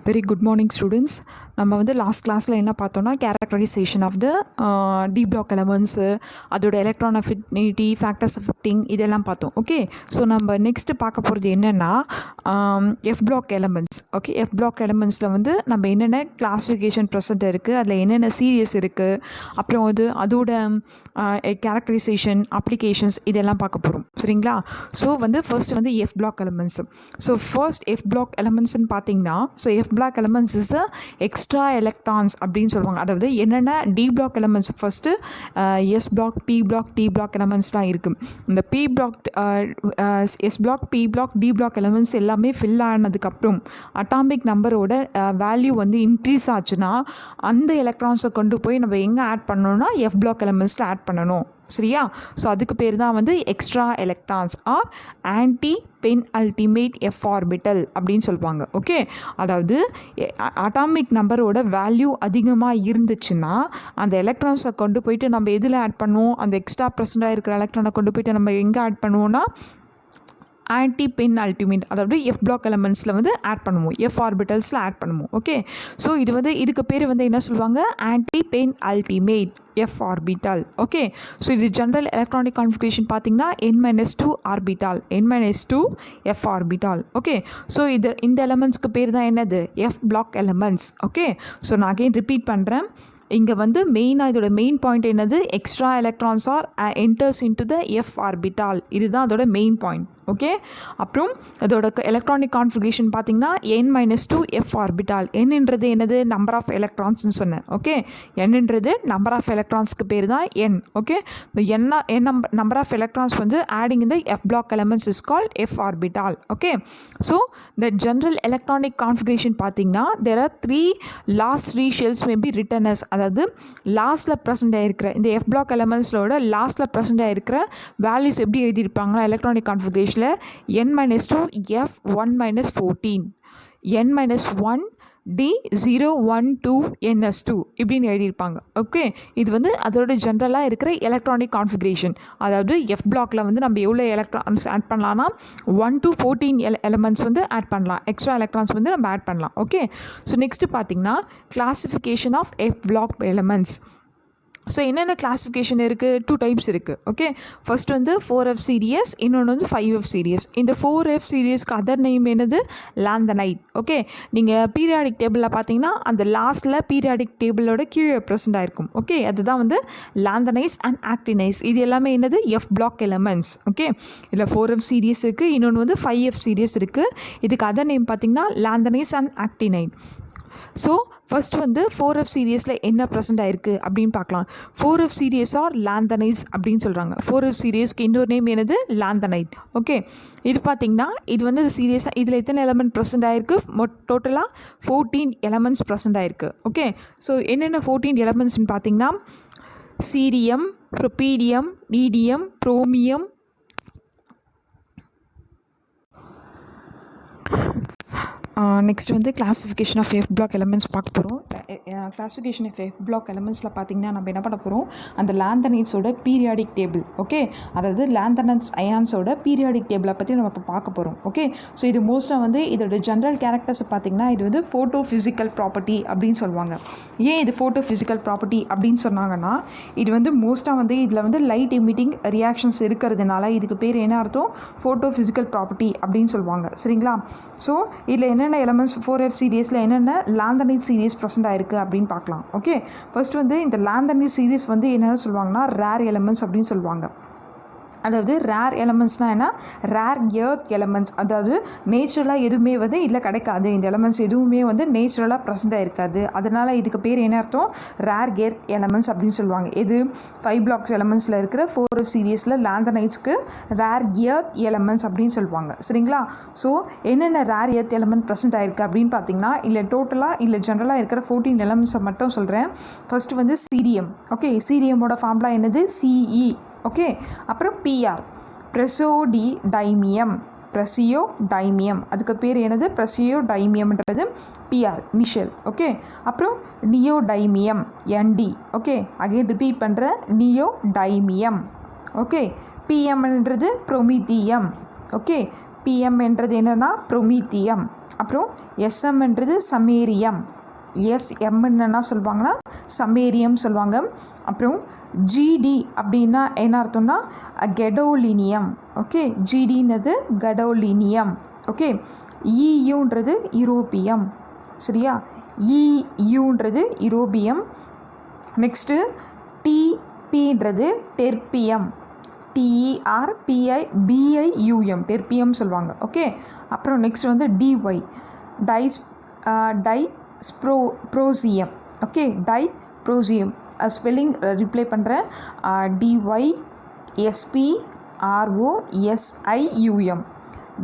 Very good morning students. நம்ம வந்து last கிளாஸில் என்ன பார்த்தோன்னா characterisation of the d block elements, அதோட எலக்ட்ரான் அஃபினிட்டி, ஃபேக்டர்ஸ் அஃபெக்டிங் இதெல்லாம் பார்த்தோம். ஓகே, ஸோ நம்ம நெக்ஸ்ட்டு பார்க்க போகிறது என்னென்னா f block elements. Okay, f block எலமெண்ட்ஸில் வந்து நம்ம என்னென்ன கிளாஸிஃபிகேஷன் ப்ரெசென்ட் இருக்குது, அதில் என்னென்ன சீரியஸ் இருக்குது, அப்புறம் வந்து அதோட கேரக்டரைசேஷன், அப்ளிகேஷன்ஸ் இதெல்லாம் பார்க்க போகிறோம். சரிங்களா? ஸோ வந்து ஃபர்ஸ்ட் வந்து f block elements. So first f block எலமெண்ட்ஸ்ன்னு பார்த்தீங்கன்னா, so f block elements is extra electrons அப்படின்னு சொல்லுவாங்க. அதாவது என்னென்ன d block elements first s block, p block, d block எலமெண்ட்ஸ்லாம் இருக்குது. இந்த p block, s block, p block, d block elements எல்லாமே ஃபில் ஆனதுக்கப்புறம் அட்டாமிக் நம்பரோட வேல்யூ வந்து இன்க்ரீஸ் ஆச்சுன்னா அந்த எலக்ட்ரான்ஸை கொண்டு போய் நம்ம எங்கே ஆட் பண்ணணும்னா எஃப் பிளாக் எலமெண்ட்ஸில் ஆட் பண்ணணும். சரியா? ஸோ அதுக்கு பேர் தான் வந்து extra electrons are antepenultimate F orbital அப்படின்னு சொல்லுவாங்க. ஓகே, அதாவது அட்டாமிக் நம்பரோட வேல்யூ அதிகமாக இருந்துச்சுன்னா அந்த எலக்ட்ரான்ஸை கொண்டு போயிட்டு நம்ம எதில் ஆட் பண்ணுவோம், அந்த எக்ஸ்ட்ரா ப்ரெசண்டாக இருக்கிற எலக்ட்ரானை கொண்டு போயிட்டு நம்ம எங்கே ஆட் பண்ணுவோம்னா ஆன்டி பென் அல்டிமேட், அதாவது எஃப் பிளாக் எலமெண்ட்ஸில் வந்து ஆட் பண்ணுவோம், எஃப் ஆர்பிட்டல்ஸில் ஆட் பண்ணுவோம். ஓகே, ஸோ இது வந்து இதுக்கு பேர் வந்து என்ன சொல்லுவாங்க, antepenultimate F orbital. Okay, so இது ஜென்ரல் எலக்ட்ரானிக் கான்ஃபிகரேஷன் பார்த்தீங்கன்னா n-2 orbital, n-2 F orbital. Okay, so இந்த எலமெண்ட்ஸ்க்கு பேர் தான் என்னது, F block elements. Okay, so நான் அகெயின் ரிப்பீட் பண்ணுறேன். இங்கே வந்து மெயினாக இதோட மெயின் பாயிண்ட் என்னது, extra electrons R enters into the F orbital, இதுதான் அதோட மெயின் பாயிண்ட். ஓகே, அப்புறம் அதோட எலக்ட்ரானிக் கான்ஃபிகரேஷன் பார்த்தீங்கன்னா n-2 எஃப் ஆர்பிட்டால். என்னன்றது என்னது, நம்பர் ஆஃப் எலக்ட்ரான்ஸ்னு சொன்னேன். ஓகே, என்னன்றது நம்பர் ஆஃப் எலக்ட்ரான்ஸ்க்கு பேர் தான் n. Okay, number of electrons வந்து ஆடிங் இந்த F block elements is called F orbital. Okay, so the general electronic configuration பார்த்தீங்கன்னா there are 3 last 3 shells may be written as, அதாவது லாஸ்ட்டில் present ஆகிருக்கிற இந்த F black எலமெண்ட்ஸோட லாஸ்ட்டில் present ஆகிருக்கிற values எப்படி எழுதியிருப்பாங்களா electronic கான்ஃபிகரேஷனில், n-2 f 1-14, n-1 D012 ns2 இப்படின்னு எழுதியிருப்பாங்க. Okay, இது வந்து அதோட ஜென்ரலாக இருக்கிற எலக்ட்ரானிக் கான்ஃபிகரேஷன். அதாவது எஃப் பிளாக்ல வந்து நம்ம எவ்வளோ எலக்ட்ரான்ஸ் ஆட் பண்ணலாம்னா 1 to 14 எலமெண்ட்ஸ் வந்து ஆட் பண்ணலாம், எக்ஸ்ட்ரா எலக்ட்ரான்ஸ் வந்து நம்ம ஆட் பண்ணலாம். ஓகே, ஸோ நெக்ஸ்ட் பார்த்தீங்கன்னா classification of F block elements. So என்னென்ன கிளாஸிஃபிகேஷன் இருக்குது, 2 டைப்ஸ் இருக்குது. ஓகே, ஃபர்ஸ்ட் வந்து 4F சீரியஸ், இன்னொன்று வந்து 5F சீரியஸ். இந்த 4F சீரியஸ்க்கு அதர் நேம் என்னது, லாந்தனைட். ஓகே, நீங்கள் பீரியாடிக் டேபிளில் பார்த்தீங்கன்னா அந்த லாஸ்ட்டில் பீரியாடிக் டேபிளோட கீழே ப்ரெசென்ட் ஆயிருக்கும். ஓகே, அதுதான் வந்து லாந்தனைஸ் அண்ட் ஆக்டினைஸ். இது எல்லாமே என்னது, எஃப் பிளாக் எலமெண்ட்ஸ். ஓகே, இதில் 4F சீரியஸ் இருக்குது, இன்னொன்று வந்து 5F சீரியஸ் இருக்குது. இதுக்கு அதர் நேம் பார்த்தீங்கன்னா லாந்தனைஸ் அண்ட் ஆக்டினைட். ஸோ ஃபர்ஸ்ட் வந்து 4F சீரியஸில் என்ன ப்ரெசென்ட் ஆயிருக்கு அப்படின்னு பார்க்கலாம். 4F சீரியஸ் ஆர் லாந்தனைஸ் அப்படின்னு சொல்கிறாங்க. 4F சீரியஸ்க்கு இன்னொரு நேம் என்னது, லாந்தனைட். ஓகே, இது பார்த்தீங்கன்னா இது வந்து சீரியஸாக இதில் எத்தனை எலமெண்ட் ப்ரெசென்ட் ஆயிருக்கு, டோட்டலாக 14 எலமெண்ட்ஸ் ப்ரெசென்ட் ஆயிருக்கு. ஓகே, ஸோ என்னென்ன 14 எலமெண்ட்ஸ்னு பார்த்தீங்கன்னா cerium, praseodymium, neodymium, promethium, next வந்து classification of F block elements பார்க்க போகிறோம். கிளாஸிஃபிகேஷன் ஆஃப் எஃப் பிளாக் எலமெண்ட்ஸில் பார்த்தீங்கன்னா நம்ம என்ன பண்ண போகிறோம், அந்த லாந்தனைட்ஸோட பீரியாடிக் டேபிள். ஓகே, அதாவது லாந்தனைட்ஸ் அயான்ஸோட பீரியாடிக் டேபிளை பற்றி நம்ம இப்போ பார்க்க போகிறோம். ஓகே, ஸோ இது மோஸ்ட்டாக வந்து இதோட ஜென்ரல் கேரக்டர்ஸ் பார்த்தீங்கன்னா இது வந்து ஃபோட்டோ ஃபிசிக்கல் ப்ராப்பர்ட்டி அப்படின்னு சொல்லுவாங்க. ஏன் இது ஃபோட்டோ ஃபிசிக்கல் ப்ராப்பர்ட்டி அப்படின்னு சொன்னாங்கன்னா, இது வந்து மோஸ்ட்டாக வந்து இதில் வந்து லைட் எமிட்டிங் ரியாக்ஷன்ஸ் இருக்கிறதுனால இதுக்கு பேர் என்ன அர்த்தம், ஃபோட்டோ ஃபிசிக்கல் ப்ராப்பர்ட்டி அப்படின்னு சொல்லுவாங்க. சரிங்களா? ஸோ இதில் என்னென்ன எலமெண்ட்ஸ் 4F சீரியஸில் என்னென்ன லாந்தனைட் சீரியஸ் ப்ரெசென்ட் ஆயிருக்கு அப்படின்னு பார்க்கலாம். ஓகே, ஃபர்ஸ்ட் வந்து இந்த லாந்தனைட் சீரியஸ் வந்து என்னென்ன சொல்லுவாங்கன்னா ரேர் எலமெண்ட்ஸ் அப்படின்னு சொல்லுவாங்க. அதாவது ரேர் எலமெண்ட்ஸ்னால் என்ன, ரேர் எர்த் எலமெண்ட்ஸ், அதாவது நேச்சுரலாக எதுவுமே வந்து இதில் கிடைக்காது, இந்த எலமெண்ட்ஸ் எதுவுமே வந்து நேச்சுரலாக ப்ரெசென்ட்டாக இருக்காது, அதனால் இதுக்கு பேர் என்ன அர்த்தம், ரேர் எர்த் எலமெண்ட்ஸ் அப்படின்னு சொல்லுவாங்க. இது 5 பிளாக்ஸ் எலமெண்ட்ஸில் இருக்கிற 4F சீரியஸில் லாந்தனைட்ஸ்க்கு ரேர் எர்த் எலமெண்ட்ஸ் அப்படின்னு சொல்லுவாங்க. சரிங்களா? ஸோ என்னென்ன ரேர் எர்த் எலமெண்ட் ப்ரெசென்ட் ஆயிருக்கு அப்படின்னு பார்த்தீங்கன்னா இல்லை டோட்டலாக இல்லை ஜென்ரலாக இருக்கிற 14 எலமெண்ட்ஸை மட்டும் சொல்கிறேன். ஃபர்ஸ்ட் வந்து சீரியம். ஓகே, சீரியமோட ஃபார்முலா என்னது, CE. ஓகே, அப்புறம் PR பிரசோடிடைமியம், பிரசியோடைமியம், அதுக்கு பேர் என்னது, பிரசியோடைமியம்ன்றது PR இனிஷியல். ஓகே, அப்புறம் neodymium ND. Okay, again repeat பண்ணுற நியோடைமியம். ஓகே, PMன்றது ப்ரோமித்தியம். ஓகே, பிஎம்ன்றது என்னென்னா ப்ரொமீத்தியம். அப்புறம் எஸ்எம்ன்றது சமேரியம். எஸ்எம்ன்னு சொல்லுவாங்கன்னா சமேரியம் சொல்லுவாங்க. அப்புறம் ஜிடி அப்படின்னா என்ன அர்த்தம்னா கெடோலினியம். ஓகே, ஜிடின்றது கெடோலினியம். ஓகே, இயூன்றது யூரோப்பியம். சரியா, இயூன்றது யூரோப்பியம். நெக்ஸ்ட்டு டிபின்றது டெர்பியம். TERPIBIUM டெர்பியம் சொல்லுவாங்க. ஓகே, அப்புறம் நெக்ஸ்ட் வந்து DY dysprosium. Okay, dysprosium spelling reply பண்ணுறேன். DYSPROSIUM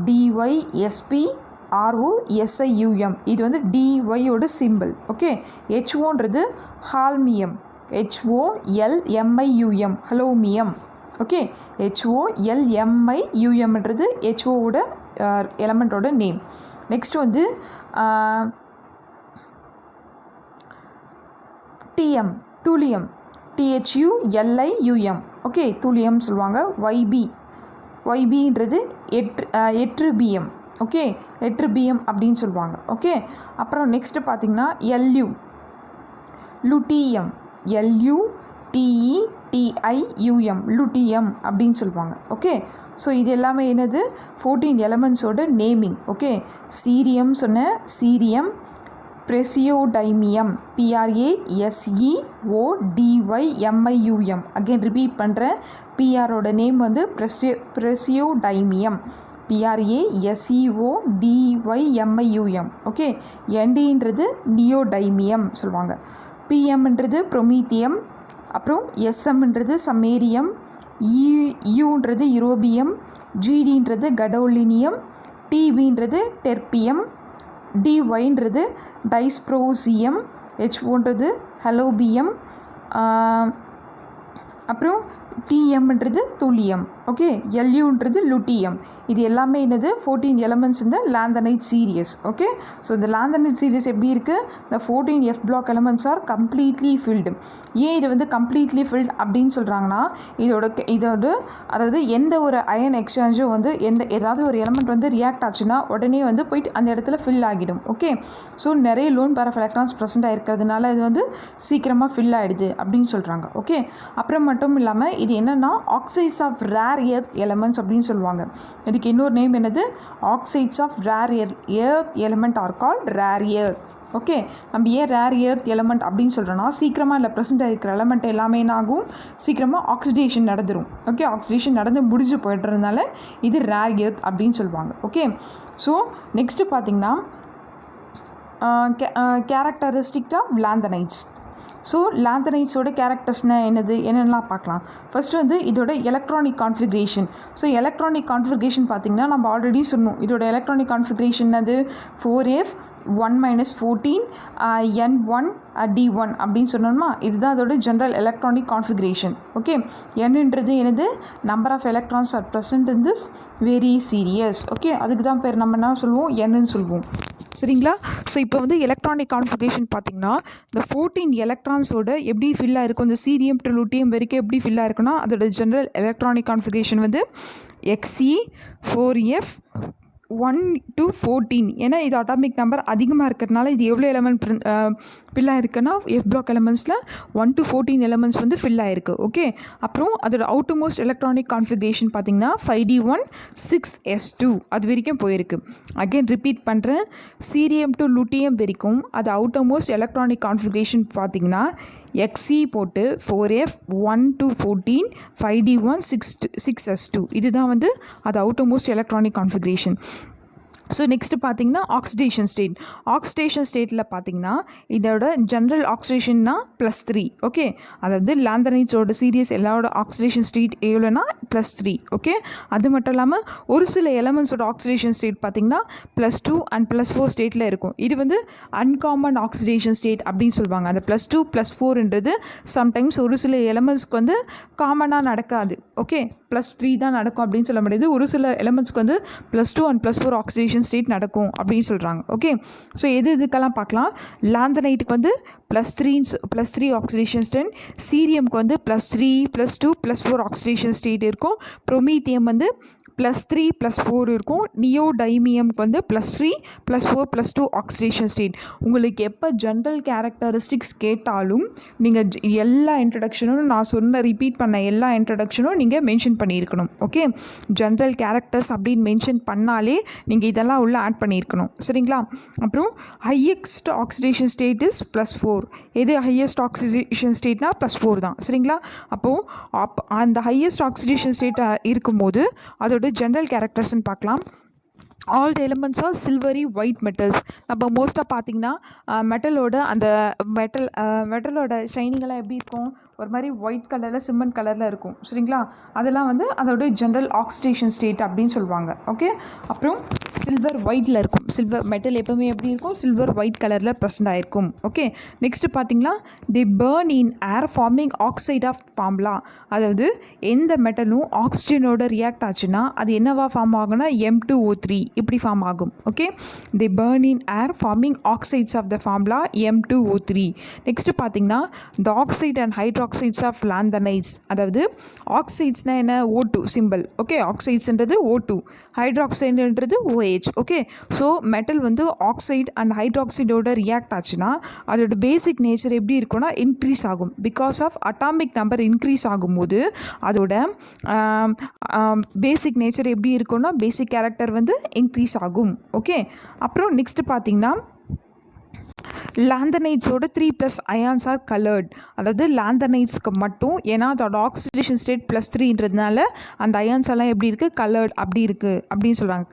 DYSPROSIUM. இது வந்து டிஒயோட சிம்பிள். ஓகே, ஹெச்ஓன்றது ஹால்மியம். HOLMIUM holmium. ஓகே, HOLMIUMன்றது ஹெச்ஓவோட எலமெண்ட்டோட நேம். நெக்ஸ்ட் வந்து TM thulium. THULIUM. Okay, thulium சொல்லுவாங்க. YBன்றது எட்ரிபியம். ஓகே, எட்ரிபியம் அப்படின்னு சொல்லுவாங்க. ஓகே, அப்புறம் நெக்ஸ்ட்டு பார்த்திங்கன்னா லுட்டியம். LUTETIUM லுட்டியம் அப்படின்னு சொல்லுவாங்க. ஓகே, ஸோ இது எல்லாமே என்னது 14 எலமெண்ட்ஸோட நேமிங். ஓகே, சீரியம் சொன்ன cerium, praseodymium PRASEODYMIUM. Again repeat பண்ணுறேன், பிஆரோட நேம் வந்து பிரசியோடைமியம் PRASEODYMIUM. ஓகே, என்டின்றது நியோடைமியம் சொல்லுவாங்க. பிஎம்ன்றது ப்ரொமீத்தியம். அப்புறம் எஸ்எம்ன்றது சமேரியம். யூன்றது யூரோபியம். ஜிடின்றது கடோலினியம். டிபின்றது டெர்பியம். டிஒய்ன்றது டைஸ்ப்ரோசியம். ஹெச்ஓன்றது ஹலோபியம். அப்புறம் டிஎம்ன்றது தூலியம். ஓகே, எல்யூன்றது லுட்டியம். இது எல்லாமே என்னது 14 எலமெண்ட்ஸ் இந்த லாந்தனைட் சீரியஸ். ஓகே, ஸோ இந்த லாந்தனைட் சீரியஸ் எப்படி இருக்குது? இந்த 14 F block elements are completely field. ஏன் இது வந்து கம்ப்ளீட்லி ஃபில்டு அப்படின்னு சொல்கிறாங்கன்னா, இதோட அதாவது எந்த ஒரு அயன் எக்ஸ்சேஞ்சும் வந்து ஏதாவது ஒரு எலமெண்ட் வந்து ரியாக்ட் ஆச்சுன்னா உடனே வந்து போயிட்டு அந்த இடத்துல ஃபில் ஆகிடும். ஓகே, ஸோ நிறைய lone pair of electrons present ஆகிருக்கிறதுனால இது வந்து சீக்கிரமாக ஃபில் ஆகிடுது அப்படின்னு சொல்கிறாங்க. ஓகே, அப்புறம் மட்டும் இல்லாமல் இது என்னென்னா oxides of rare earth elements அப்படின்னு சொல்லுவாங்க. இதுக்கு இன்னொரு நேம் என்னது? Oxides of rare earth element are called rare earth. Okay, நம்ம ஏன் ரேர் எர்த் எலமெண்ட் அப்படின்னு சொல்கிறோன்னா, சீக்கிரமாக இல்லை ப்ரெசென்ட் ஆகிருக்கிற எலமெண்ட் எல்லாமே ஆகும், சீக்கிரமாக ஆக்சிடேஷன் நடந்துடும். ஓகே, ஆக்சிடேஷன் நடந்து முடிஞ்சு போய்ட்டுறதுனால இது ரேர் எர்த் அப்படின்னு சொல்லுவாங்க. ஓகே, ஸோ நெக்ஸ்ட்டு பார்த்திங்கன்னா கேரக்டரிஸ்டிக் ஆஃப் லாந்தனைட்ஸ். ஸோ லாந்தனைட்ஸோட கேரக்டர்ஸ்னால் என்னென்னலாம் பார்க்கலாம். ஃபஸ்ட்டு வந்து இதோட electronic configuration. So electronic configuration பார்த்திங்கன்னா நம்ம ஆல்ரெடி சொன்னோம். இதோட எலக்ட்ரானிக் கான்ஃபிகரேஷன் அது 4F1-14 N1 D1 அப்படின்னு சொன்னோம்னா இதுதான் அதோட ஜென்ரல் எலக்ட்ரானிக் கான்ஃபிகரேஷன். ஓகே, என்னன்றது என்னது? Number of electrons are present in this very series. Okay, அதுக்கு தான் பேர் நம்ம என்ன சொல்லுவோம்? என்னன்னு சொல்லுவோம். சரிங்களா? ஸோ இப்போ வந்து எலக்ட்ரானிக் கான்ஃபிகரேஷன் பார்த்திங்கன்னா இந்த 14 எலக்ட்ரான்ஸோட எப்படி ஃபில்லாக இருக்கும், இந்த சீரியம் டு லுட்டியம் வரைக்கும் எப்படி ஃபில்லாக இருக்குன்னா அதோட ஜென்ரல் எலக்ட்ரானிக் கான்ஃபிகரேஷன் வந்து Xe4F1-14. ஏன்னா இது அட்டாமிக் நம்பர் அதிகமாக இருக்கிறதுனால இது எவ்வளோ எலமெண்ட் ஃபில்லாக இருக்குன்னா F block எலமெண்ட்ஸில் 1 to 14 எலமெண்ட்ஸ் வந்து ஃபில்லாக இருக்குது. ஓகே, அப்புறம் அதோட அவுட்டர் மோஸ்ட் எலக்ட்ரானிக் கான்ஃபிகரேஷன் பார்த்திங்கன்னா 5D1 6S2 அது வரைக்கும் போயிருக்கு. அகெயின் ரிப்பீட் பண்ணுறேன், சீரியம் டு லுட்டியம் வரைக்கும் அது அவுட்டர் மோஸ்ட் எலக்ட்ரானிக் கான்ஃபிகரேஷன் பார்த்திங்கன்னா Xe போட்டு 4F1-14 5D1 6S2 இதுதான் வந்து அது outer most electronic configuration. So next பார்த்தீங்கன்னா ஆக்சிடேஷன் ஸ்டேட். ஆக்சிடேஷன் ஸ்டேட்டில் பார்த்தீங்கன்னா இதோட ஜென்ரல் ஆக்சிடேஷன்னா +3. ஓகே, அதாவது லாந்தனைட்ஸோட சீரியஸ் எல்லாரோட ஆக்சிடேஷன் ஸ்டேட் எவ்வளோனா +3. ஓகே, அது மட்டும் இல்லாமல் ஒரு சில எலமெண்ட்ஸோட ஆக்சிடேஷன் ஸ்டேட் பார்த்திங்கன்னா +2 and +4 ஸ்டேட்டில் இருக்கும். இது வந்து அன்காமன் ஆக்சிடேஷன் ஸ்டேட் அப்படின்னு சொல்லுவாங்க. அந்த +2 +4ன்றது சம்டைம்ஸ் ஒரு சில எலமெண்ட்ஸ்க்கு வந்து காமனாக நடக்காது. ஓகே, +3 தான் நடக்கும் அப்படின்னு சொல்ல முடியாது. ஒரு சில எலமெண்ட்ஸ்க்கு வந்து +2 and +4 ஆக்சிடேஷன் ஸ்டேட் நடக்கும் அப்படின்னு சொல்கிறாங்க. ஓகே, ஸோ இதுக்கெல்லாம் பார்க்கலாம். லாந்தனைட்டுக்கு வந்து +3 ஆக்சிடேஷன் ஸ்டேட், சீரியமுக்கு வந்து +3 +2 +4 ஆக்சிடேஷன் ஸ்டேட் இருக்கும். ப்ரொமீத்தியம் வந்து +3 +4 இருக்கும். நியோடைமியம்க்கு வந்து +3 +4 +2 ஆக்சிடேஷன் ஸ்டேட். உங்களுக்கு எப்போ ஜென்ரல் கேரக்டரிஸ்டிக்ஸ் கேட்டாலும் நீங்கள் எல்லா இன்ட்ரடக்ஷனும் நான் சொன்ன ரிப்பீட் பண்ண எல்லா இன்ட்ரடக்ஷனும் நீங்கள் மென்ஷன் பண்ணியிருக்கணும். ஓகே, ஜென்ரல் கேரக்டர்ஸ் அப்படின்னு மென்ஷன் பண்ணாலே நீங்கள் இதெல்லாம் உள்ள ஆட் பண்ணியிருக்கணும். சரிங்களா? அப்புறம் ஹையஸ்ட் ஆக்சிடேஷன் ஸ்டேட் இஸ் +4. எது ஹையஸ்ட் ஆக்சிடேஷன் ஸ்டேட்னா +4 தான். சரிங்களா? அப்போது அந்த ஹையஸ்ட் ஆக்சிடேஷன் ஸ்டேட் இருக்கும்போது அதோட ஜென்ரல் கேரக்டர்ஸ்ன்னு பார்க்கலாம். All the elements are silvery white metals. நம்ம மோஸ்ட்டாக பார்த்தீங்கன்னா மெட்டலோட அந்த மெட்டலோட ஷைனிங்கெல்லாம் எப்படி இருக்கும், ஒரு மாதிரி ஒயிட் கலரில் சிமெண்ட் கலரில் இருக்கும். சரிங்களா? அதெல்லாம் வந்து அதோட ஜென்ரல் ஆக்சிடேஷன் ஸ்டேட் அப்படின்னு சொல்லுவாங்க. ஓகே, அப்புறம் சில்வர் ஒயிட்டில் இருக்கும். சில்வர் மெட்டல் எப்போவுமே எப்படி இருக்கும், சில்வர் ஒயிட் கலரில் ப்ரெசென்ட் ஆகிருக்கும். ஓகே, நெக்ஸ்ட்டு பார்த்தீங்கன்னா the burn in air forming oxide of formula. அதாவது எந்த மெட்டலும் ஆக்சிஜனோட ரியாக்ட் ஆச்சுன்னா அது என்னவா ஃபார்ம் ஆகும்னா M2O3 இப்படி ஃபார்ம் ஆகும். Okay, the burn in air forming oxides of the formula M2O3. Next பார்த்தீங்கன்னா the oxide and hydroxides of lanthanides. அதாவது ஆக்சைட்ஸ்னால் என்ன, O2 சிம்பிள். ஓகே, ஆக்சைட்ஸ்ன்றது O2, ஹைட்ராக்சைடுன்றது OH. ஓகே, ஸோ மெட்டல் வந்து ஆக்சைடு அண்ட் ஹைட்ராக்சைடோட ரியாக்ட் ஆச்சுன்னா அதோட பேசிக் நேச்சர் எப்படி இருக்கும்னா இன்க்ரீஸ் ஆகும். Because of atomic number increase ஆகும்போது அதோட பேசிக் நேச்சர் எப்படி இருக்கும்னா பேசிக் கேரக்டர் வந்து இன்க்ரீஸ் ஆகும். ஓகே, அப்புறம் நெக்ஸ்ட்டு பார்த்தீங்கன்னா லாந்தனைட்ஸோட 3+ அயான்ஸ் ஆர் கலர்ட். அதாவது லாந்தனைட்ஸ்க்கு மட்டும், ஏன்னா அதோட ஆக்சிடேஷன் ஸ்டேட் +3ன்றதுனால அந்த அயான்ஸ் எல்லாம் எப்படி இருக்குது, கலர்ட் அப்படி இருக்குது அப்படின்னு சொல்கிறாங்க.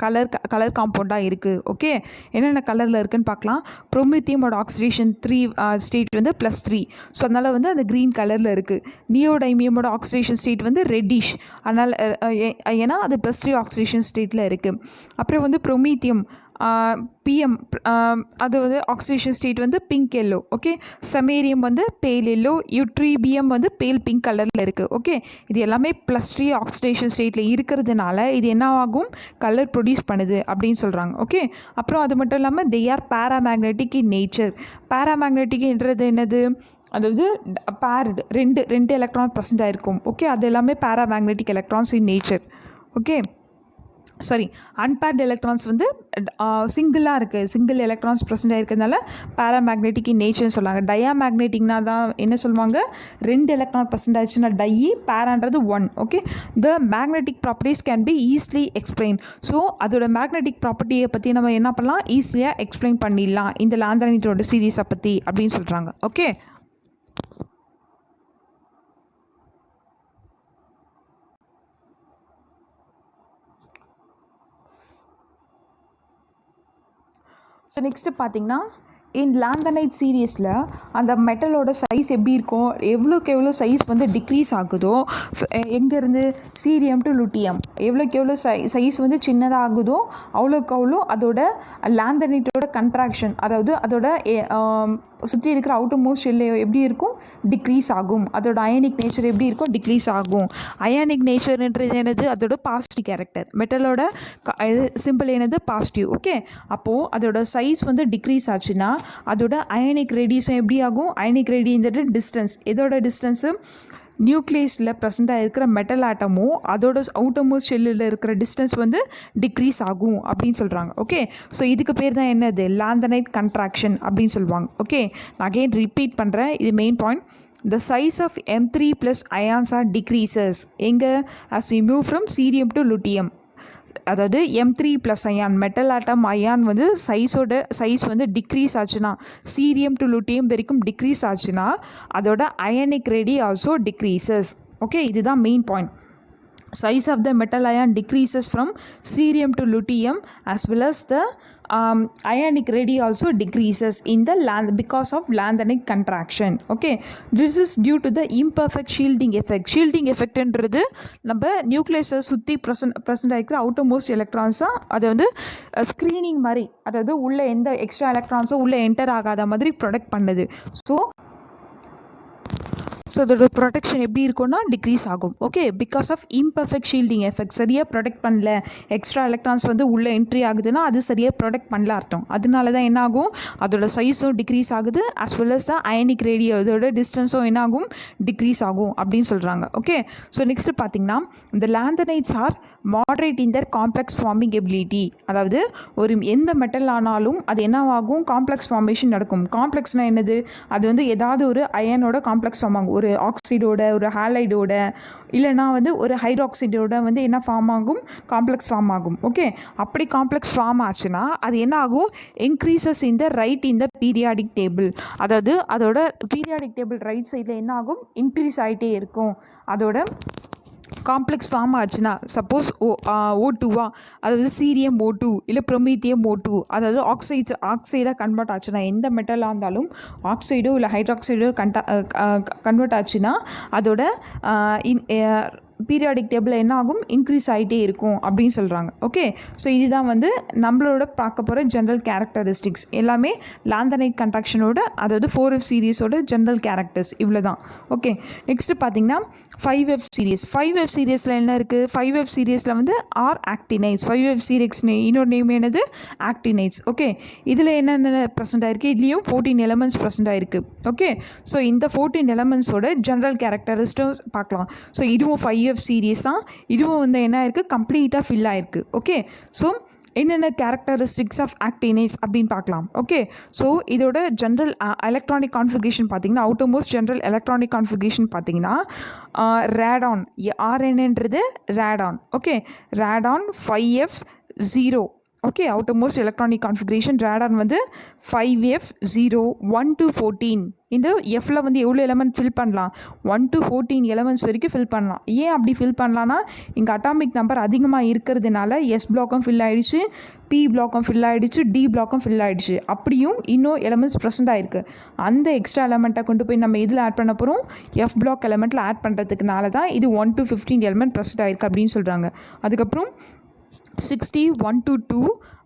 கலர் காம்பவுண்டாக இருக்குது. ஓகே, என்னென்ன கலரில் இருக்குதுன்னு பார்க்கலாம். ப்ரோமித்தியமோட ஆக்சிடேஷன் ஸ்டேட் வந்து +3, ஸோ அதனால் வந்து அந்த க்ரீன் கலரில் இருக்குது. நியோடைமியமோட ஆக்சிடேஷன் ஸ்டேட் வந்து ரெட்டிஷ், அதனால் ஏன்னா அது +3 ஆக்சிடேஷன் ஸ்டேட்டில் இருக்குது. அப்புறம் வந்து ப்ரோமித்தியம் PM அது வந்து ஆக்சிடேஷன் ஸ்டேட் வந்து பிங்க் எல்லோ. ஓகே, சமேரியம் வந்து பேல் எல்லோ, யூட்ரிபியம் வந்து பேல் பிங்க் கலரில் இருக்குது. ஓகே, இது எல்லாமே +3 ஆக்சிடேஷன் ஸ்டேட்டில் இருக்கிறதுனால இது என்ன ஆகும், கலர் ப்ரொடியூஸ் பண்ணுது அப்படின்னு சொல்கிறாங்க. ஓகே, அப்புறம் அது மட்டும் இல்லாமல் they are paramagnetic in nature. பேராமேக்னெட்டிக்ன்றது என்னது, அதாவது ரெண்டு எலக்ட்ரான் ப்ரெசென்ட் ஆகிருக்கும். ஓகே, அது எல்லாமே paramagnetic electrons in nature. Okay, sorry, unpaired electrons வந்து சிங்கிளாக இருக்குது, சிங்கிள் எலக்ட்ரான்ஸ் ப்ரெசென்ட் ஆகிருக்கிறதுனால பேராமேக்னெட்டிக் இன் நேச்சர்னு சொல்லுவாங்க. டயாமேக்னெட்டிக்னா தான் என்ன சொல்லுவாங்க, 2 எலக்ட்ரான் ப்ரெசென்ட் ஆயிடுச்சுன்னா டயி, பேரான்றது 1. Okay, the magnetic properties can be easily explain. ஸோ அதோட மேக்னெட்டிக் ப்ராப்பர்ட்டியை பற்றி நம்ம என்ன பண்ணலாம், ஈஸியாக எக்ஸ்பிளைன் பண்ணிடலாம் இந்த லாந்தனைட்டோட சீரீஸை பற்றி அப்படின்னு சொல்கிறாங்க. ஓகே, ஸோ நெக்ஸ்ட்டு பார்த்தீங்கன்னா இன் லாந்தனைட் சீரீஸில் அந்த மெட்டலோட சைஸ் எப்படி இருக்கும், எவ்வளோக்கு எவ்வளோ சைஸ் வந்து டிக்ரீஸ் ஆகுதோ, எங்கேருந்து சீரியம் டு லுட்டியம் எவ்வளோக்கு எவ்வளோ சைஸ் வந்து சின்னதாக ஆகுதோ அவ்வளோக்கு அவ்வளோ அதோட லாந்தனைட்டோட கன்ட்ராக்ஷன், அதாவது அதோட சுற்றி இருக்கிற அவுட்டர் மோஸ்ட் ஷெல் எப்படி இருக்கும், டிக்ரீஸ் ஆகும். அதோட அயானிக் நேச்சர் எப்படி இருக்கும், டிக்ரீஸ் ஆகும். அயானிக் நேச்சர்ன்றது என்னது, அதோட பாசிட்டிவ் கேரக்டர். மெட்டலோட சிம்பிள் என்னது, பாசிட்டிவ். ஓகே, அப்போது அதோட சைஸ் வந்து டிக்ரீஸ் ஆச்சுன்னா அதோட அயானிக் ரேடியஸும் எப்படி ஆகும், அயானிக் ரேடியன்றது டிஸ்டன்ஸ். எதோட டிஸ்டன்ஸு, நியூக்ளியஸில் ப்ரெசென்ட்டாக இருக்கிற மெட்டல் ஆட்டமும் அதோட அவுட்டர்மோஸ்ட் ஷெல்லில் இருக்கிற டிஸ்டன்ஸ் வந்து டிக்ரீஸ் ஆகும் அப்படின்னு சொல்கிறாங்க. ஓகே, ஸோ இதுக்கு பேர் தான் என்னது, லாந்தனைட் கன்ட்ராக்ஷன் அப்படின்னு சொல்லுவாங்க. ஓகே, நான் அகெயின் ரிப்பீட் பண்ணுறேன், இது main point. The size of M3+ ions are decreases எங்கே, as we move from cerium to lutetium. அதாவது M3+ ion metal atom ion வந்து சைஸ் வந்து டிக்ரீஸ் ஆச்சுன்னா, சீரியம் டு லுட்டியம் வரைக்கும் டிக்ரீஸ் ஆச்சுன்னா அதோட ionic radii also decreases. Okay, இதுதான் main point. Size of the metal ion decreases from cerium to lutetium as well as the ionic radii also decreases in the because of lanthanide contraction. Okay, this is due to the imperfect shielding effect. Shielding effect என்றது நம்ம நியூக்ளியஸை சுற்றி present ஆகிக்கிற outermost எலக்ட்ரான்ஸாக அதை வந்து screening மாதிரி, அதாவது உள்ள எந்த extra எலக்ட்ரான்ஸும் உள்ளே என்டர் ஆகாத மாதிரி ப்ரொடெக்ட் பண்ணுது. ஸோ அதோட ப்ரொடெக்ஷன் எப்படி இருக்கும்னா டிக்ரீஸ் ஆகும். Okay, because of imperfect shielding effect. சரியாக ப்ரொடெக்ட் பண்ணல, எக்ஸ்ட்ரா எலக்ட்ரான்ஸ் வந்து உள்ளே என்ட்ரி ஆகுதுன்னா அது சரியாக ப்ரொடெக்ட் பண்ணல அர்த்தம். அதனால தான் என்ன ஆகும், அதோட சைஸும் டிக்ரீஸ் ஆகுது, as well as the ionic radius அதோட டிஸ்டன்ஸும் என்ன ஆகும், டிக்ரீஸ் ஆகும் அப்படின்னு சொல்கிறாங்க. ஓகே, ஸோ நெக்ஸ்ட் பார்த்தீங்கன்னா இந்த லாந்தனைட்ஸ் ஆர் மாடரேட் இன் தர் காம்ப்ளெக்ஸ் ஃபார்மிங் எபிலிட்டி. அதாவது ஒரு எந்த மெட்டல் ஆனாலும் அது என்னவாகும், காம்ப்ளெக்ஸ் ஃபார்மேஷன் நடக்கும். காம்ப்ளெக்ஸ்னால் என்னது, அது வந்து ஏதாவது ஒரு அயனோட காம்ப்ளெக்ஸ் ஃபார்ம் ஆகும். ஒரு ஆக்சைடோட, ஒரு ஹாலைடோட, இல்லைனா வந்து ஒரு ஹைட்ராக்சைடோட வந்து என்ன ஃபார்ம் ஆகும், காம்ப்ளெக்ஸ் ஃபார்ம் ஆகும். ஓகே, அப்படி காம்ப்ளெக்ஸ் ஃபார்ம் ஆச்சுன்னா அது என்ன ஆகும், increases in the right in the periodic table. அதாவது அதோட பீரியாடிக் டேபிள் ரைட் சைடில் என்ன ஆகும், இன்க்ரீஸ் ஆகிட்டே இருக்கும். அதோட காம்ப்ளெக்ஸ் ஃபார்ம் ஆச்சுன்னா சப்போஸ் O2வா, அதாவது சீரியம் O2 இல்லை ப்ரொமீத்தியம் O2, அதாவது ஆக்சைடாக கன்வெர்ட் ஆச்சுன்னா, எந்த மெட்டலாக இருந்தாலும் ஆக்சைடோ இல்லை ஹைட்ராக்சைடோ கன்வெர்ட் ஆச்சுன்னா அதோட பீரியாடிக் டேபிள் என்ன ஆகும், இன்க்ரீஸ் ஆகிட்டே இருக்கும் அப்படின்னு சொல்கிறாங்க. ஓகே, ஸோ இதுதான் வந்து நம்மளோட பார்க்க போகிற ஜென்ரல் கேரக்டரிஸ்டிக்ஸ் எல்லாமே லாந்தனைட் கண்டாக்ஷனோட, அதாவது 4F சீரீஸோட ஜென்ரல் கேரக்டர்ஸ் இவ்வளோ தான். ஓகே, நெக்ஸ்ட்டு பார்த்தீங்கன்னா 5F சீரீஸ். 5F சீரீஸில் என்ன இருக்குது, 5F சீரீஸில் வந்து ஆர் ஆக்டினைட்ஸ். 5F சீரீஸ் இன்னொரு நேம் என்னது, ஆக்டினைட்ஸ். ஓகே, இதில் என்னென்ன ப்ரெசென்ட் ஆகிருக்கு, இதுலேயும் 14 எலமெண்ட்ஸ் ப்ரெசென்ட் ஆகிருக்கு. ஓகே, ஸோ இந்த 14 எலமெண்ட்ஸோட ஜென்ரல் கேரக்டரிஸ்டிக்ஸ் பார்க்கலாம். ஸோ இதுவும் 5F சீரீஸ் தான். இதுவும் வந்து என்ன இருக்குது, கம்ப்ளீட்டாக ஃபில் ஆகிருக்கு. ஓகே, ஸோ என்னென்ன கேரக்டரிஸ்டிக்ஸ் ஆஃப் ஆக்டினைஸ் அப்படின்னு பார்க்கலாம். ஓகே, ஸோ இதோட ஜென்ரல் எலக்ட்ரானிக் கான்ஃபிகரேஷன் பார்த்தீங்கன்னா, அவுட்டர்மோஸ்ட் ஜென்ரல் எலக்ட்ரானிக் கான்ஃபிகரேஷன் பார்த்தீங்கன்னா ரேடான், RNன்றது radon. Okay, radon 5F0. Okay, outermost electronic configuration radon வந்து 5F0 1 to 14. இந்த எஃப்பில் வந்து எவ்வளோ எலமெண்ட் ஃபில் பண்ணலாம், 1 to 14 எலமெண்ட்ஸ் வரைக்கும் ஃபில் பண்ணலாம். ஏன் அப்படி ஃபில் பண்ணலான்னா, இங்கே அட்டாமிக் நம்பர் அதிகமாக இருக்கிறதுனால எஸ் பிளாக்கும் ஃபில் ஆகிடுச்சு, பி பிளாக்கும் ஃபில் ஆகிடுச்சு, டி பிளாக்கும் ஃபில் ஆகிடுச்சு. அப்படியும் இன்னும் எலமெண்ட்ஸ் ப்ரெசென்ட் ஆகிருக்கு. அந்த எக்ஸ்ட்ரா எலமெண்ட்டை கொண்டு போய் நம்ம இதில் ஆட் பண்ண போகிறோம், எஃப் பிளாக் எலமெண்ட்டில் ஆட் பண்ணுறதுக்குனால தான் இது 1 to 15 எலமெண்ட் ப்ரெசென்ட் ஆகிருக்கு அப்படின்னு சொல்கிறாங்க. அதுக்கப்புறம் 60 1 to 2,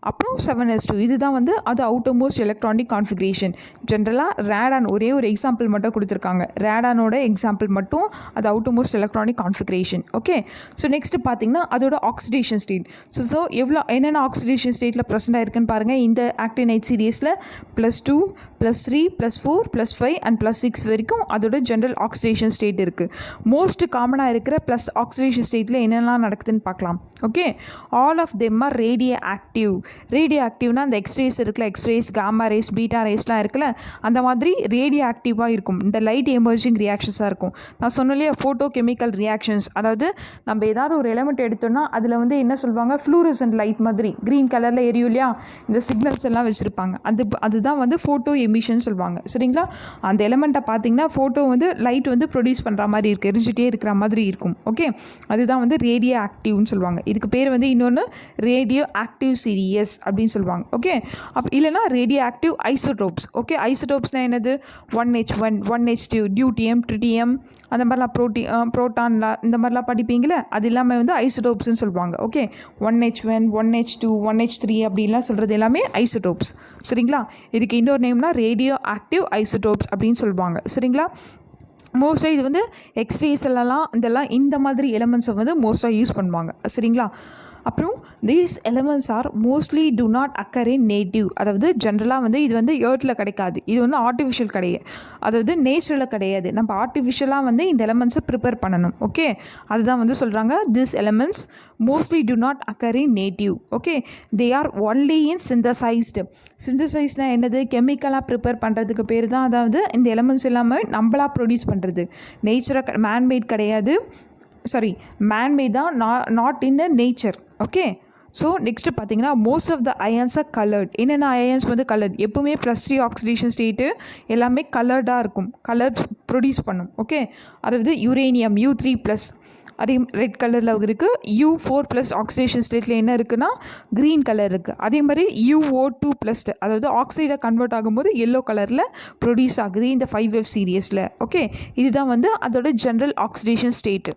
அப்புறம் 7s2. இதுதான் வந்து அது அவுட்டர் மோஸ்ட் எலக்ட்ரானிக் கான்ஃபிகரேஷன். ஜென்ரலாக ரேடான் ஒரே ஒரு எக்ஸாம்பிள் மட்டும் கொடுத்துருக்காங்க. ரேடானோட எக்ஸாம்பிள் மட்டும் அது outer most electronic configuration. Okay, so next பார்த்தீங்கன்னா அதோட ஆக்சிடேஷன் ஸ்டேட். ஸோ எவ்வளோ என்னென்ன ஆக்சிடேஷன் ஸ்டேட்டில் ப்ரெசென்ட் ஆயிருக்குன்னு பாருங்கள். இந்த ஆக்டினைட் சீரீஸில் +2 +3 +4 +5 அண்ட் +6 வரைக்கும் அதோட ஜென்ரல் ஆக்சிடேஷன் ஸ்டேட் இருக்குது. மோஸ்ட் காமனாக இருக்கிற ப்ளஸ் ஆக்சிடேஷன் ஸ்டேட்டில் என்னெல்லாம் நடக்குதுன்னு பார்க்கலாம். Okay, all of them are radioactive. ரேடியோ ஆக்டிவ்னா அந்த எக்ஸ்ரேஸ் இருக்குல்ல, எக்ஸ்ரேஸ், காமா ரேஸ், பீட்டா ரேஸ்லாம் இருக்குல்ல, அந்த மாதிரி ரேடியோ ஆக்டிவாக இருக்கும். இந்த லைட் எமர்ஜிங் ரியாக்ஷன்ஸாக இருக்கும். நான் சொன்னாலே ஃபோட்டோ கெமிக்கல் ரியாக்ஷன்ஸ், அதாவது நம்ம ஏதாவது ஒரு எலமெண்ட் எடுத்தோம்னா அதில் வந்து என்ன சொல்லுவாங்க, ஃப்ளூரசன்ட் லைட் மாதிரி க்ரீன் கலரில் எரியும் இல்லையா, இந்த சிக்னல்ஸ் எல்லாம் வச்சுருப்பாங்க. அதுதான் வந்து ஃபோட்டோ எமிஷன் சொல்லுவாங்க. சரிங்களா, அந்த எலமெண்ட்டை பார்த்தீங்கன்னா ஃபோட்டோ வந்து லைட் வந்து ப்ரொடியூஸ் பண்ணுற மாதிரி இருக்குது, எரிஞ்சிட்டே இருக்கிற மாதிரி இருக்கும். ஓகே, அதுதான் வந்து ரேடியோ ஆக்டிவ்னு சொல்லுவாங்க. இதுக்கு பேர் வந்து இன்னொன்று ரேடியோ ஆக்டிவ் சீரியஸ் அப்படின்னு சொல்லுவாங்க. ஓகே, இல்லைனா ரேடியோ ஆக்டிவ் ஐசோடோப்ஸ். ஓகே, ஐசோடோப்ஸ்னால் என்னது, 1H1 1H2 டியூட்டியம் ட்ரிட்டியம் அந்த மாதிரிலாம் ப்ரோட்டான்லாம் இந்த மாதிரிலாம் படிப்பீங்களே, அது எல்லாமே வந்து ஐசோடோப்ஸ்ன்னு சொல்லுவாங்க. ஓகே, 1H1 1H2 1H3 அப்படின்லாம் சொல்கிறது எல்லாமே ஐசோடோப்ஸ். சரிங்களா, இதுக்கு இன்னொரு நேம்னா ரேடியோ ஆக்டிவ் ஐசோடோப்ஸ் அப்படின்னு சொல்லுவாங்க. சரிங்களா, மோஸ்ட்டாக இது வந்து எக்ஸ்ரேஸ்லாம் இதெல்லாம் இந்த மாதிரி எலமெண்ட்ஸை வந்து மோஸ்ட்டாக யூஸ் பண்ணுவாங்க. சரிங்களா, அப்புறம் these elements are mostly do not occur in native. அதாவது ஜென்ரலாக வந்து இது வந்து எர்த்தில் கிடைக்காது, இது வந்து ஆர்டிஃபிஷியல் கிடையாது, அதாவது நேச்சுரலில் கிடையாது. நம்ம ஆர்டிஃபிஷியலாக வந்து இந்த எலமெண்ட்ஸை ப்ரிப்பேர் பண்ணணும். ஓகே, அதுதான் வந்து சொல்கிறாங்க, this elements mostly do not occur in native. Okay, they are only in synthesized. சிந்தசைஸ்னால் என்னது, கெமிக்கலாக ப்ரிப்பேர் பண்ணுறதுக்கு பேர் தான். அதாவது இந்த எலமெண்ட்ஸ் எல்லாமே நம்மளாக ப்ரொடியூஸ் பண்ணுறது, நேச்சுரல் மேன்மேட் கிடையாது. சாரி, மேன்மேட் தான், not in a nature. Okay, so next பார்த்தீங்கன்னா most of the ions are coloured. என்னென்ன அயன்ஸ் வந்து கலர்ட், எப்பவுமே +3 ஆக்சிடேஷன் ஸ்டேட்டு எல்லாமே கலர்டாக இருக்கும், கலர் ப்ரொடியூஸ் பண்ணும். ஓகே, அதாவது யுரேனியம் U3+, அதே ரெட் கலரில் இருக்குது. U4+ ஆக்சிடேஷன் ஸ்டேட்டில் என்ன இருக்குன்னா க்ரீன் கலர் இருக்குது. அதே மாதிரி UO2+, அதாவது ஆக்சைடாக கன்வெர்ட் ஆகும்போது எல்லோ கலரில் ப்ரொடியூஸ் ஆகுது இந்த 5F சீரியஸில். ஓகே, இதுதான் வந்து அதோட general oxidation state.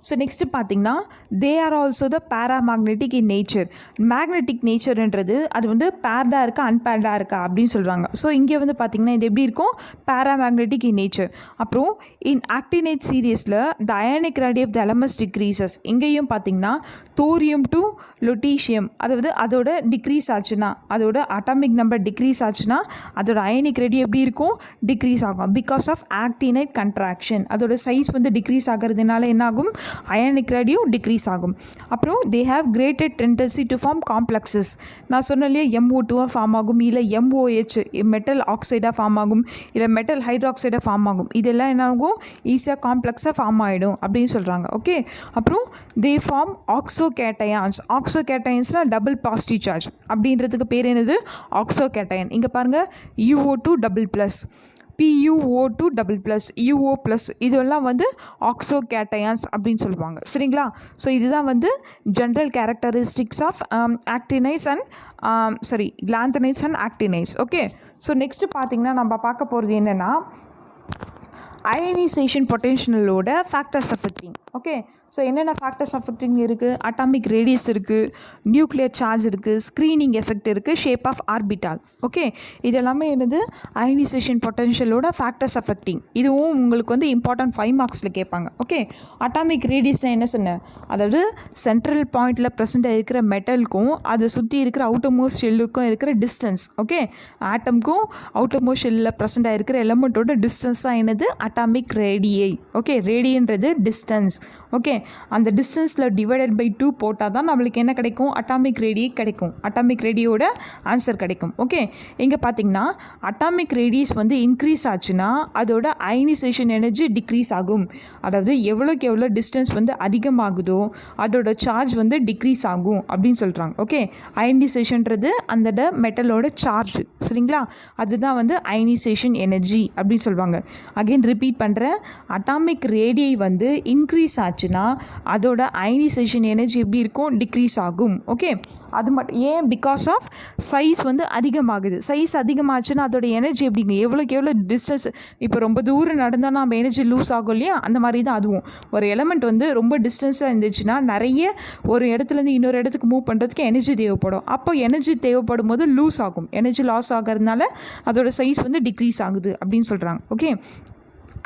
So next பார்த்தீங்கன்னா they are also the paramagnetic in nature. Magnetic நேச்சர்ன்றது அது வந்து பேர்டாக இருக்கா அன்பேர்டாக இருக்கா அப்படின்னு சொல்கிறாங்க. ஸோ இங்கே வந்து பார்த்திங்கன்னா இது எப்படி இருக்கும், பேராமேக்னெட்டிக் இன் நேச்சர். அப்புறம் இன் ஆக்டினைட் சீரியஸில் the ionic radii of the elements decreases. இங்கேயும் பார்த்திங்கன்னா தோரியம் டு லுட்டீஷியம் அதாவது அதோட டிக்ரீஸ் ஆச்சுன்னா, அதோட அட்டாமிக் நம்பர் டிக்ரீஸ் ஆச்சுன்னா அதோட அயனிக் ரேடி எப்படி இருக்கும், டிக்ரீஸ் ஆகும். பிகாஸ் ஆஃப் ஆக்டினைட் கண்ட்ராக்ஷன் அதோட சைஸ் வந்து டிக்ரீஸ் ஆகிறதுனால என்ன ஆகும், அயனிக் ரேடியும் டிக்ரீஸ் ஆகும். அப்புறம் they have greater tendency to form complexes. நான் சொன்னாலே MO2 ஃபார்ம் ஆகும், இல்லை MOH மெட்டல் ஆக்சைடாக ஃபார்ம் ஆகும், இல்லை மெட்டல் ஹைட்ராக்சைடாக ஃபார்ம் ஆகும். இதெல்லாம் என்ன ஆகும், ஈஸியாக காம்ப்ளெக்ஸாக ஃபார்ம் ஆகிடும் அப்படின்னு சொல்கிறாங்க. ஓகே, அப்புறம் தே ஃபார்ம் ஆக்சோகேட்டயான்ஸ். ஆக்சோகேட்டயன்ஸ்னால் டபுள் பாசிட்டிவ் சார்ஜ் அப்படின்றதுக்கு பேர் என்னது, ஆக்சோகேட்டயன். இங்கே பாருங்கள் UO2 double plus, PuO2 double plus, UO plus, இதெல்லாம் வந்து ஆக்சோகேட்டயான்ஸ் அப்படின்னு சொல்லுவாங்க. சரிங்களா? ஸோ இதுதான் வந்து general characteristics of actinides and lanthanides and actinides. Okay, so next பார்த்தீங்கன்னா நம்ம பார்க்க போகிறது என்னென்னா அயனைசேஷன் பொட்டென்ஷியலோட ஃபேக்டர்ஸ் அஃபெக்டிங். ஓகே, ஸோ என்னென்ன ஃபேக்டர்ஸ் அஃபெக்டிங் இருக்குது, அட்டாமிக் ரேடியஸ் இருக்குது, நியூக்ளியர் சார்ஜ் இருக்குது, ஸ்க்ரீனிங் எஃபெக்ட் இருக்குது, ஷேப் ஆஃப் ஆர்பிட்டால். ஓகே, இது எல்லாமே என்னது அயனைசேஷன் பொட்டென்ஷியலோட ஃபேக்டர்ஸ் அஃபெக்டிங். இதுவும் உங்களுக்கு வந்து இம்பார்ட்டன்ட் 5 மார்க்ஸில் கேட்பாங்க. ஓகே, அட்டாமிக் ரேடியஸ்னால் என்ன சொன்னேன், அதாவது சென்ட்ரல் பாயிண்டில் ப்ரெசென்ட்டாக இருக்கிற மெட்டலுக்கும் அதை சுற்றி இருக்கிற அவுட்டர்மோஸ்ட் ஷெல்லுக்கும் இருக்கிற டிஸ்டன்ஸ். ஓகே, ஆட்டம்க்கும் அவுட்டர்மோஸ்ட் ஷெல்லில் ப்ரெசென்ட்டாக இருக்கிற எலமெண்ட்டோட டிஸ்டன்ஸ் தான் என்னது அட்டாமிக் ரேடியை. ஓகே, ரேடியன்றது டிஸ்டன்ஸ். ஓகே, அந்த டிஸ்டன்ஸில் டிவைடட் பை 2 போட்டால் தான் நம்மளுக்கு என்ன கிடைக்கும், அட்டாமிக் ரேடியை கிடைக்கும். அட்டாமிக் ரேடியோட ஆன்சர் கிடைக்கும். ஓகே, இங்கே பார்த்தீங்கன்னா அட்டாமிக் ரேடியஸ் வந்து இன்க்ரீஸ் ஆச்சுன்னா அதோட அயனைசேஷன் எனர்ஜி டிக்ரீஸ் ஆகும். அதாவது எவ்வளோக்கு எவ்வளோ டிஸ்டன்ஸ் வந்து அதிகமாகுதோ அதோட சார்ஜ் வந்து டிக்ரீஸ் ஆகும் அப்படின்னு சொல்கிறாங்க. ஓகே, அயனைசேஷன்றது அந்த மெட்டலோட சார்ஜ். சரிங்களா? அதுதான் வந்து அயனைசேஷன் எனர்ஜி அப்படின்னு சொல்லுவாங்க. அகைன் ரிப்பீட் பண்ணுறேன், அட்டாமிக் ரேடியை வந்து இன்க்ரீஸ் ஆச்சுன்னா அதோட அயனைசேஷன் எனர்ஜி எப்படி இருக்கும், டிக்ரீஸ் ஆகும். ஓகே, அது மட்டும் ஏன், பிகாஸ் ஆஃப் சைஸ் வந்து அதிகமாகுது. சைஸ் அதிகமாச்சுன்னா அதோட எனர்ஜி எப்படிங்க, எவ்வளோக்கு எவ்வளோ டிஸ்டன்ஸ், இப்போ ரொம்ப தூரம் நடந்தோன்னா நம்ம எனர்ஜி லூஸ் ஆகும் இல்லையா, அந்த மாதிரி தான் அதுவும். ஒரு எலமெண்ட் வந்து ரொம்ப டிஸ்டன்ஸாக இருந்துச்சுன்னா நிறைய ஒரு இடத்துலேருந்து இன்னொரு இடத்துக்கு மூவ் பண்ணுறதுக்கு எனர்ஜி தேவைப்படும். அப்போ எனர்ஜி தேவைப்படும் போது லூஸ் ஆகும். எனர்ஜி லாஸ் ஆகிறதுனால அதோட சைஸ் வந்து டிக்ரீஸ் ஆகுது அப்படின்னு சொல்கிறாங்க. ஓகே,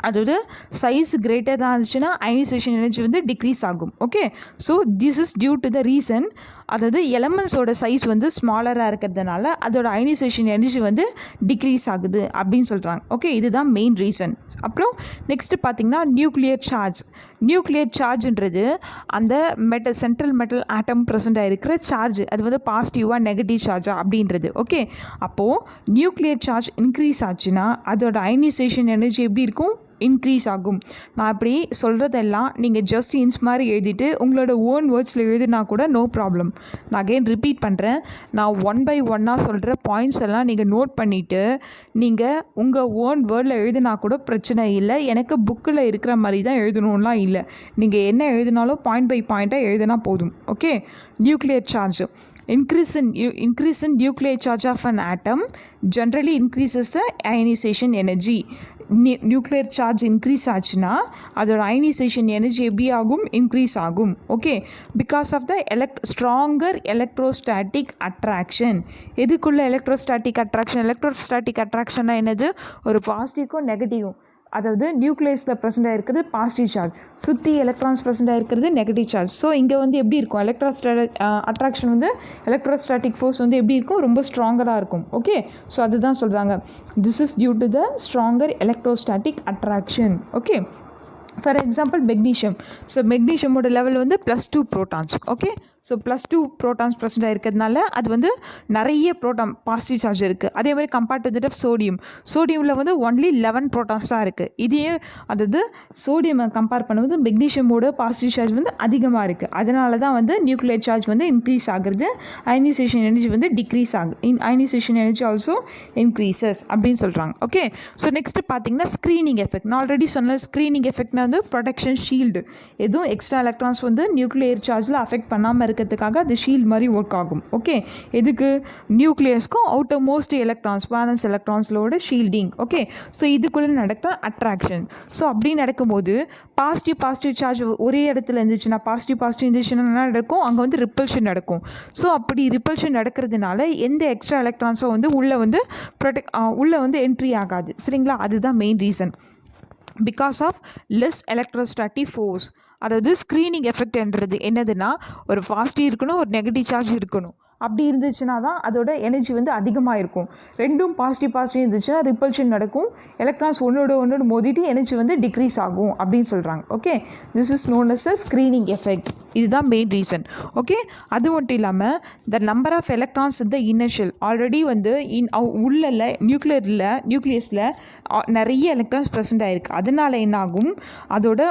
அதோட சைஸ் கிரேட்டர் தான் இருந்துச்சுன்னா அயனைசேஷன் எனர்ஜி வந்து டிக்ரீஸ் ஆகும். Okay, so this is due to the reason, அதாவது எலமெண்ட்ஸோட சைஸ் வந்து ஸ்மாலராக இருக்கிறதுனால அதோட அயனைசேஷன் எனர்ஜி வந்து டிக்ரீஸ் ஆகுது அப்படின்னு சொல்கிறாங்க. ஓகே, இதுதான் மெயின் ரீசன். அப்புறம் நெக்ஸ்ட்டு பார்த்திங்கன்னா நியூக்ளியர் சார்ஜ். நியூக்ளியர் சார்ஜ்ன்றது அந்த சென்ட்ரல் மெட்டல் ஆட்டம் ப்ரெசென்ட்டாக இருக்கிற சார்ஜ், அது வந்து பாசிட்டிவாக நெகட்டிவ் சார்ஜா அப்படின்றது. ஓகே, அப்போது நியூக்ளியர் சார்ஜ் இன்க்ரீஸ் ஆச்சுன்னா அதோட அயனைசேஷன் எனர்ஜி எப்படி இருக்கும், இன்க்ரீஸ் ஆகும். நான் இப்படி சொல்கிறதெல்லாம் நீங்கள் ஜஸ்ட் இன்ஸ் மாதிரி எழுதிட்டு உங்களோட ஓன் வேர்ட்ஸில் எழுதினா கூட நோ ப்ராப்ளம். நான் அகெயின் ரிப்பீட் பண்ணுறேன், நான் 1 by 1 சொல்கிற பாயிண்ட்ஸ் எல்லாம் நீங்கள் நோட் பண்ணிவிட்டு நீங்கள் உங்கள் ஓன் வேர்டில் எழுதினா கூட பிரச்சனை இல்லை. எனக்கு புக்கில் இருக்கிற மாதிரி தான் எழுதணும்லாம் இல்லை. நீங்கள் என்ன எழுதினாலும் பாயிண்ட் பை பாயிண்ட்டாக எழுதினா போதும். Okay, nuclear charge increase in nuclear charge of an atom generally increases the ionization energy. Nuclear charge increase ஆச்சுன்னா அதோட அயனைசேஷன் எனர்ஜி எப்படி ஆகும், இன்க்ரீஸ் ஆகும். Okay, because of the stronger electrostatic attraction. எதுக்குள்ள எலக்ட்ரோஸ்டாட்டிக் அட்ராக்ஷன், எலக்ட்ரோஸ்டாட்டிக் அட்ராக்ஷன்னா என்னது, ஒரு பாசிட்டிவ்க்கும் நெகட்டிவும். அதாவது நியூக்ளியஸில் ப்ரெசென்ட்டாக இருக்கிறது பாசிட்டிவ் சார்ஜ், சுற்றி எலக்ட்ரான்ஸ் ப்ரெசென்ட்டாக இருக்கிறது நெகட்டிவ் சார்ஜ். ஸோ இங்கே வந்து எப்படி இருக்கும், அட்ராக்ஷன் வந்து எலக்ட்ரோஸ்டாட்டிக் ஃபோர்ஸ் வந்து எப்படி இருக்கும், ரொம்ப ஸ்ட்ராங்கராக இருக்கும். ஓகே, ஸோ அதுதான் சொல்கிறாங்க, this is due to the stronger electrostatic attraction. Okay, for example magnesium. So மெக்னீஷியமோட லெவல் வந்து +2 ப்ரோட்டான்ஸ். ஓகே, ஸோ +2 ப்ரோட்டான்ஸ் ப்ரெசென்ட்டாக இருக்கிறதுனால அது வந்து நிறைய ப்ரோட்டான் பாசிட்டிவ் சார்ஜ் இருக்குது. அதே மாதிரி compared to that of sodium, சோடியமில் வந்து ஒன்லி 11 ப்ரோட்டான்ஸாக இருக்குது. இதே அதாவது சோடியம் கம்பேர் பண்ணும்போது மெக்னீஷியமோட பாசிட்டிவ் சார்ஜ் வந்து அதிகமாக இருக்குது. அதனால தான் வந்து நியூக்ளியர் சார்ஜ் வந்து இன்க்ரீஸ் ஆகுறது, அயனைசேஷன் எனர்ஜி வந்து டிக்ரீஸ் ஆகுது. அயனைசேஷன் எனர்ஜி ஆல்சோ இன்க்ரீசஸ் அப்படின்னு சொல்கிறாங்க. ஓகே, ஸோ நெக்ஸ்ட்டு பார்த்தீங்கன்னா ஸ்க்ரீனிங் எஃபெக்ட். நான் ஆல்ரெடி சொன்ன ஸ்க்ரீனிங் எஃபெக்ட்னா வந்து ப்ரொடெக்ஷன் ஷீல்டு. எதுவும் எக்ஸ்ட்ரா எலக்ட்ரான்ஸ் வந்து நியூக்ளியர் சார்ஜில் அஃபெக்ட் பண்ணாமல் இருக்கிறதுக்காக அது ஷீல்ட் மாதிரி ஒர்க் ஆகும். ஓகே, எதுக்கு? நியூக்ளியஸ்க்கும் அவுட்டர் மோஸ்ட் எலக்ட்ரான்ஸ் வேலன்ஸ் எலக்ட்ரான்ஸ்லோட ஷீல்டிங். ஓகே, ஸோ இதுக்குள்ளே நடக்கிற அட்ராக்ஷன். ஸோ அப்படி நடக்கும்போது பாசிட்டிவ் சார்ஜ் ஒரே இடத்துல இருந்துச்சுன்னா, பாசிட்டிவ் இருந்துச்சுன்னா என்ன நடக்கும்? அங்கே வந்து ரிப்பல்ஷன் நடக்கும். ஸோ அப்படி ரிப்பல்ஷன் நடக்கிறதுனால எந்த எக்ஸ்ட்ரா எலக்ட்ரான்ஸும் வந்து உள்ளே வந்து என்ட்ரி ஆகாது. சரிங்களா? அதுதான் main reason. Because of less electrostatic force. அதாவது ஸ்க்ரீனிங் எஃபெக்ட்ன்றது என்னதுன்னா, ஒரு பாசிட்டிவ் இருக்கணும், ஒரு நெகட்டிவ் சார்ஜ் இருக்கணும். அப்படி இருந்துச்சுன்னா தான் அதோட எனர்ஜி வந்து அதிகமாக இருக்கும். ரெண்டும் பாசிட்டிவ் இருந்துச்சுன்னா ரிப்பல்ஷன் நடக்கும், எலக்ட்ரான்ஸ் ஒன்றோடு மோதிட்டு எனர்ஜி வந்து டிக்ரீஸ் ஆகும் அப்படின்னு சொல்கிறாங்க. Okay, this is known as a screening effect. இதுதான் மெயின் ரீசன். ஓகே, அது மட்டும் இல்லாமல் த நம்பர் ஆஃப் எலக்ட்ரான்ஸ் இந்த இனிஷியல் ஆல்ரெடி வந்து நியூக்ளியஸில் நிறைய எலக்ட்ரான்ஸ் ப்ரெசென்ட் ஆகிருக்கு. அதனால என்ன ஆகும்? அதோட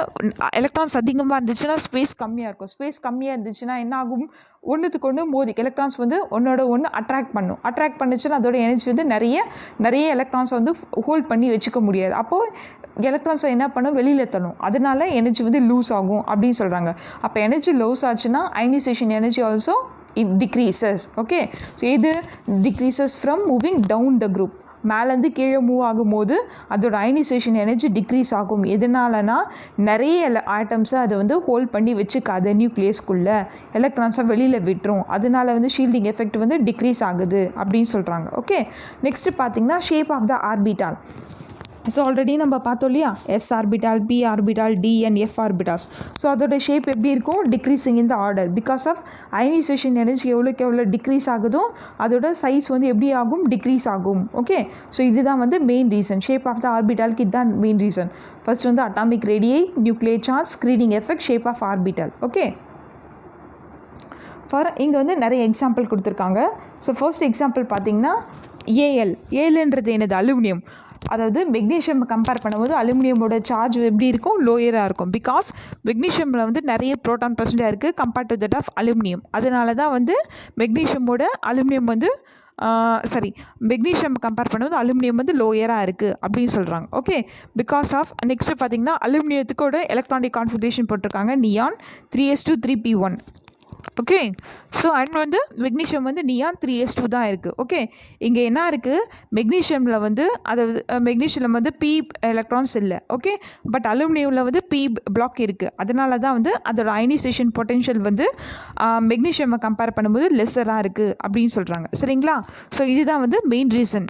எலக்ட்ரான்ஸ் அதிகமாக இருந்துச்சுன்னா ஸ்பேஸ் கம்மியாக இருக்கும். ஸ்பேஸ் கம்மியாக இருந்துச்சுன்னா என்ன ஆகும்? ஒன்றுத்துக்கு ஒன்று மோதி எலக்ட்ரான்ஸ் வந்து ஒன்றோட ஒன்று அட்ராக்ட் பண்ணுச்சுன்னா அதோட எனர்ஜி வந்து நிறைய எலக்ட்ரான்ஸை வந்து ஹோல்ட் பண்ணி வச்சுக்க முடியாது. அப்போது எலக்ட்ரான்ஸை என்ன பண்ணும்? வெளியில் தள்ளும். அதனால எனர்ஜி வந்து லூஸ் ஆகும் அப்படின்னு சொல்கிறாங்க. அப்போ எனர்ஜி லூஸ் ஆச்சுன்னா ionisation energy also it decreases. Okay, so இது decreases from moving down the group. மேலேருந்து கீழே மூவ் ஆகும்போது அதோட அயனைசேஷன் எனர்ஜி டிக்ரீஸ் ஆகும். எதனாலனா நிறைய ஆட்டம்ஸை அதை வந்து ஹோல்ட் பண்ணி வச்சுக்காது, நியூக்ளியஸ்குள்ளே எலக்ட்ரான்ஸை வெளியில் விட்டுரும். அதனால வந்து ஷீல்டிங் எஃபெக்ட் வந்து டிக்ரீஸ் ஆகுது அப்படின்னு சொல்கிறாங்க. ஓகே, நெக்ஸ்ட்டு பார்த்தீங்கன்னா shape of the orbital. So already நம்ம பார்த்தோம் இல்லையா, S orbital, P orbital, D and F orbitals. So அதோட ஷேப் எப்படி இருக்கும்? Decreasing in the order. Because of ionisation energy எவ்வளோ டிக்ரீஸ் ஆகுதோ அதோட சைஸ் வந்து எப்படி ஆகும்? டிக்ரீஸ் ஆகும். ஓகே, ஸோ இதுதான் வந்து main reason. Shape of the ஆர்பிட்டாலுக்கு இதுதான் மெயின் ரீசன். ஃபர்ஸ்ட் வந்து atomic radii, nuclear charge, screening effect, shape of orbital. Okay, இங்கே வந்து நிறைய எக்ஸாம்பிள் கொடுத்துருக்காங்க. ஸோ ஃபர்ஸ்ட் எக்ஸாம்பிள் பார்த்தீங்கன்னா ஏஎல்ன்றது என்னது? அலுமினியம். அதாவது மெக்னீஷியம் கம்பேர் பண்ணும்போது அலுமினியமோட சார்ஜ் எப்படி இருக்கும்? லோயராக இருக்கும். பிகாஸ் மெக்னீஷியமில் வந்து நிறைய ப்ரோட்டான் பர்சன்டாக இருக்குது compared to that of aluminium. அதனால தான் வந்து அலுமினியம் வந்து மெக்னீஷியம் கம்பேர் பண்ணும்போது அலுமினியம் வந்து லோயராக இருக்குது அப்படின்னு சொல்கிறாங்க. ஓகே, பிகாஸ் ஆஃப் நெக்ஸ்ட்டு பார்த்தீங்கன்னா அலுமினியத்துக்கோட எலக்ட்ரானிக் கான்ஃபிகரேஷன் போட்டிருக்காங்க neon 3s2 3p1. Okay, so and வந்து மெக்னீஷியம் வந்து நியான் 3s2 தான் இருக்குது. ஓகே, இங்கே என்ன இருக்குது? மெக்னீஷியமில் வந்து அதாவது மெக்னீஷியம் வந்து பி எலக்ட்ரான்ஸ் இல்லை. ஓகே, பட் அலுமினியமில் வந்து பி பிளாக் இருக்குது. அதனால தான் வந்து அதோட அயனைசேஷன் பொட்டென்ஷியல் வந்து மெக்னீஷியமை கம்பேர் பண்ணும்போது லெஸ்ஸராக இருக்குது அப்படின்னு சொல்கிறாங்க. சரிங்களா? ஸோ இதுதான் வந்து மெயின் ரீசன்.